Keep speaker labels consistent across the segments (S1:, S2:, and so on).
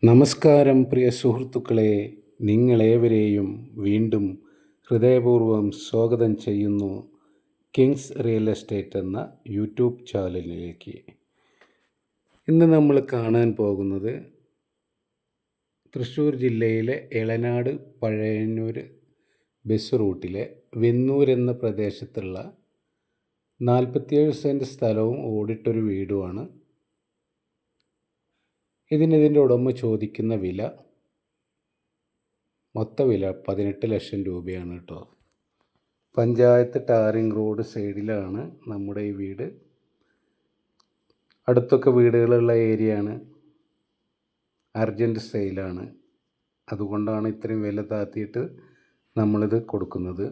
S1: നമസ്കാരം പ്രിയ സുഹൃത്തുക്കളെ, നിങ്ങളേവരെയും വീണ്ടും ഹൃദയപൂർവ്വം സ്വാഗതം ചെയ്യുന്നു കിങ്സ് റിയൽ എസ്റ്റേറ്റ് എന്ന യൂട്യൂബ് ചാനലിലേക്ക്. ഇന്ന് നമ്മൾ കാണാൻ പോകുന്നത് തൃശ്ശൂർ ജില്ലയിലെ എളനാട് പഴയന്നൂർ ബസ് റൂട്ടിലെ വെന്നൂർ എന്ന പ്രദേശത്തുള്ള 47 സെൻറ്റ് സ്ഥലവും ഓടിട്ടൊരു വീടുമാണ്. ഇതിൻ്റെ ഉടമ ചോദിക്കുന്ന വില, മൊത്ത വില 18 ലക്ഷം രൂപയാണ് കേട്ടോ. പഞ്ചായത്ത് ടാറിങ് റോഡ് സൈഡിലാണ് നമ്മുടെ ഈ വീട്. അടുത്തൊക്കെ വീടുകളുള്ള ഏരിയയാണ്. അർജൻറ്റ് സെയിലാണ്. അതുകൊണ്ടാണ് ഇത്രയും വില താഴ്ത്തിയിട്ട് നമ്മളിത് കൊടുക്കുന്നത്.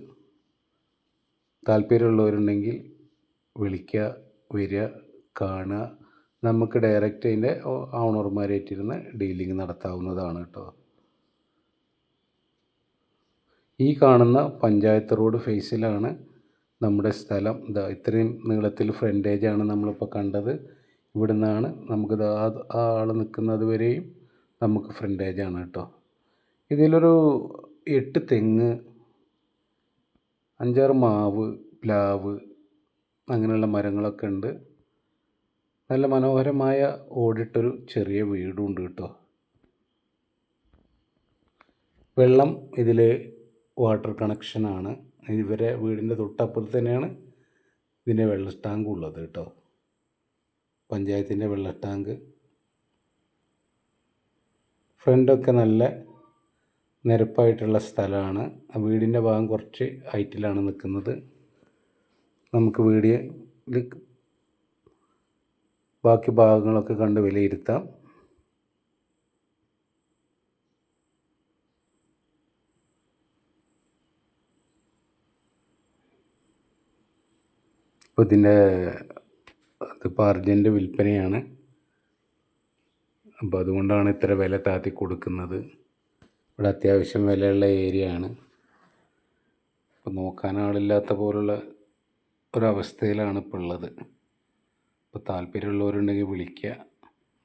S1: താല്പര്യമുള്ളവരുണ്ടെങ്കിൽ വിളിക്കുക, വരിക, കാണുക. നമുക്ക് ഡയറക്റ്റ് അതിൻ്റെ ഓണർമാരായിട്ടിരുന്ന് ഡീലിംഗ് നടത്താവുന്നതാണ് കേട്ടോ. ഈ കാണുന്ന പഞ്ചായത്ത് റോഡ് ഫേസിലാണ് നമ്മുടെ സ്ഥലം. ഇത്രയും നീളത്തിൽ ഫ്രണ്ടേജാണ് നമ്മളിപ്പോൾ കണ്ടത്. ഇവിടെ നിന്നാണ് നമുക്കിത് ആ ആൾ നിൽക്കുന്നത് വരെയും നമുക്ക് ഫ്രണ്ടേജാണ് കേട്ടോ. ഇതിലൊരു 8 തെങ്ങ്, 5-6 മാവ്, പ്ലാവ് അങ്ങനെയുള്ള മരങ്ങളൊക്കെ ഉണ്ട്. നല്ല മനോഹരമായ ഓടിട്ടൊരു ചെറിയ വീടുണ്ട് കേട്ടോ. വെള്ളം ഇതിൽ വാട്ടർ കണക്ഷനാണ്. ഇവരെ വീടിൻ്റെ തൊട്ടപ്പുറത്ത് തന്നെയാണ് ഇതിൻ്റെ വെള്ള ടാങ്ക് ഉള്ളത് കേട്ടോ. പഞ്ചായത്തിൻ്റെ വെള്ള ടാങ്ക്. ഫ്രണ്ടൊക്കെ നല്ല നിരപ്പായിട്ടുള്ള സ്ഥലമാണ്. ആ വീടിൻ്റെ ഭാഗം കുറച്ച് ഹൈറ്റിലാണ് നിൽക്കുന്നത്. നമുക്ക് വീഡിയോയിൽ ബാക്കി ഭാഗങ്ങളൊക്കെ കണ്ട് വിലയിരുത്താം. ഇപ്പോൾ അതിപ്പോൾ അർജൻറ്റ് വിൽപ്പനയാണ്. അപ്പോൾ അതുകൊണ്ടാണ് ഇത്ര വില താഴ്ത്തി കൊടുക്കുന്നത്. ഇവിടെ അത്യാവശ്യം വിലയുള്ള ഏരിയ ആണ്. ഇപ്പോൾ നോക്കാൻ ആളില്ലാത്ത പോലുള്ള ഒരവസ്ഥയിലാണ് ഇപ്പോൾ ഉള്ളത്. ഇപ്പോൾ താല്പര്യമുള്ളവരുണ്ടെങ്കിൽ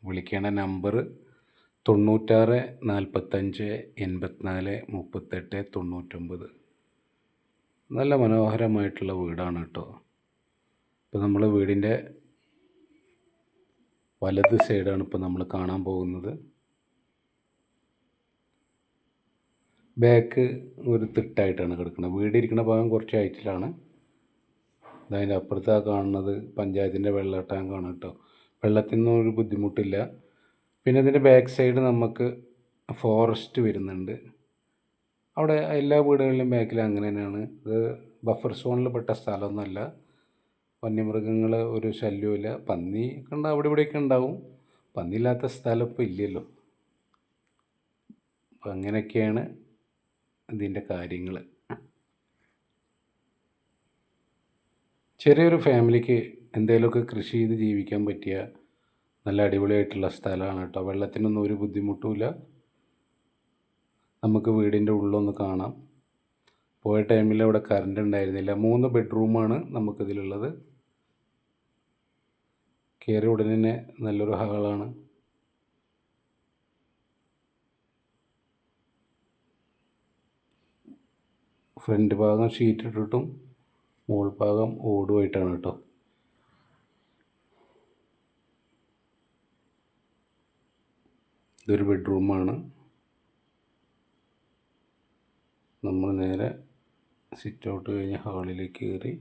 S1: വിളിക്കേണ്ട നമ്പർ 96 45 84 38 99. നല്ല മനോഹരമായിട്ടുള്ള വീടാണ് കേട്ടോ. ഇപ്പോൾ നമ്മൾ വീടിൻ്റെ വലത് സൈഡാണ് ഇപ്പോൾ നമ്മൾ കാണാൻ പോകുന്നത്. ബാക്ക് ഒരു തിട്ടായിട്ടാണ് കിടക്കുന്നത്. വീട് ഇരിക്കുന്ന ഭാഗം കുറച്ച് ഹൈറ്റിലാണ്. അതിൻ്റെ അപ്പുറത്ത് കാണുന്നത് പഞ്ചായത്തിൻ്റെ വെള്ള ടാങ്കാണ് കേട്ടോ. വെള്ളത്തിനൊന്നും ഒരു ബുദ്ധിമുട്ടില്ല. പിന്നെ ഇതിൻ്റെ ബാക്ക് സൈഡ് നമുക്ക് ഫോറസ്റ്റ് വരുന്നുണ്ട്. അവിടെ എല്ലാ വീടുകളിലും ബാക്കിൽ അങ്ങനെ തന്നെയാണ്. ഇത് ബഫർ സോണിൽ പെട്ട സ്ഥലമൊന്നുമല്ല. വന്യമൃഗങ്ങൾ ഒരു ശല്യമില്ല. പന്നി ഒക്കെ അവിടെ ഇവിടെയൊക്കെ ഉണ്ടാവും. പന്നിയില്ലാത്ത സ്ഥലം ഇപ്പോൾ ഇല്ലല്ലോ. അപ്പം അങ്ങനെയൊക്കെയാണ് ഇതിൻ്റെ കാര്യങ്ങൾ. ചെറിയൊരു ഫാമിലിക്ക് എന്തെങ്കിലുമൊക്കെ കൃഷി ചെയ്ത് ജീവിക്കാൻ പറ്റിയ നല്ല അടിപൊളിയായിട്ടുള്ള സ്ഥലമാണ് കേട്ടോ. വെള്ളത്തിനൊന്നും ഒരു ബുദ്ധിമുട്ടുമില്ല. നമുക്ക് വീടിൻ്റെ ഉള്ളൊന്ന് കാണാം. പോയ ടൈമിൽ അവിടെ കറണ്ട് ഉണ്ടായിരുന്നില്ല. 3 ബെഡ്റൂമാണ് നമുക്കിതിലുള്ളത്. കയറി ഉടനെ തന്നെ നല്ലൊരു ഹാളാണ്. ഫ്രണ്ട് ഭാഗം ഷീറ്റ് ഇട്ടിട്ടും മുകൾ ഭാഗം ഓടുമായിട്ടാണ് കേട്ടോ. ഇതൊരു ബെഡ്റൂമാണ്. നമ്മൾ നേരെ സിറ്റ് ഔട്ട് കഴിഞ്ഞ് ഹാളിലേക്ക് കയറി.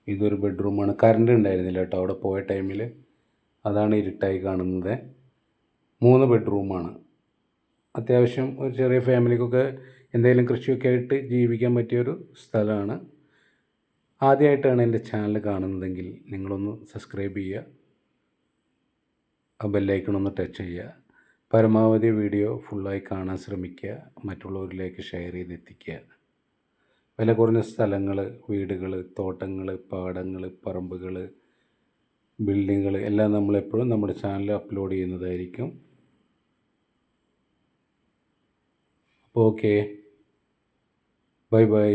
S1: ഇതൊരു ബെഡ്റൂമാണ്. കറണ്ട് ഉണ്ടായിരുന്നില്ല കേട്ടോ അവിടെ പോയ ടൈമിൽ. അതാണ് ഇരുട്ടായി കാണുന്നത്. 3 ബെഡ്റൂമാണ്. അത്യാവശ്യം ഒരു ചെറിയ ഫാമിലിക്കൊക്കെ എന്തെങ്കിലും കൃഷിയൊക്കെ ആയിട്ട് ജീവിക്കാൻ പറ്റിയൊരു സ്ഥലമാണ്. ആദ്യമായിട്ടാണ് എൻ്റെ ചാനൽ കാണുന്നതെങ്കിൽ നിങ്ങളൊന്ന് സബ്സ്ക്രൈബ് ചെയ്യുക, ആ ബെല്ലൈക്കണൊന്ന് ടച്ച് ചെയ്യുക. പരമാവധി വീഡിയോ ഫുള്ളായി കാണാൻ ശ്രമിക്കുക. മറ്റുള്ളവരിലേക്ക് ഷെയർ ചെയ്തെത്തിക്കുക. വില കുറഞ്ഞ സ്ഥലങ്ങൾ, വീടുകൾ, തോട്ടങ്ങൾ, പാടങ്ങൾ, പറമ്പുകൾ, ബിൽഡിങ്ങുകൾ എല്ലാം നമ്മളെപ്പോഴും നമ്മുടെ ചാനലിൽ അപ്ലോഡ് ചെയ്യുന്നതായിരിക്കും. അപ്പോൾ ഓക്കെ, ബൈ ബൈ.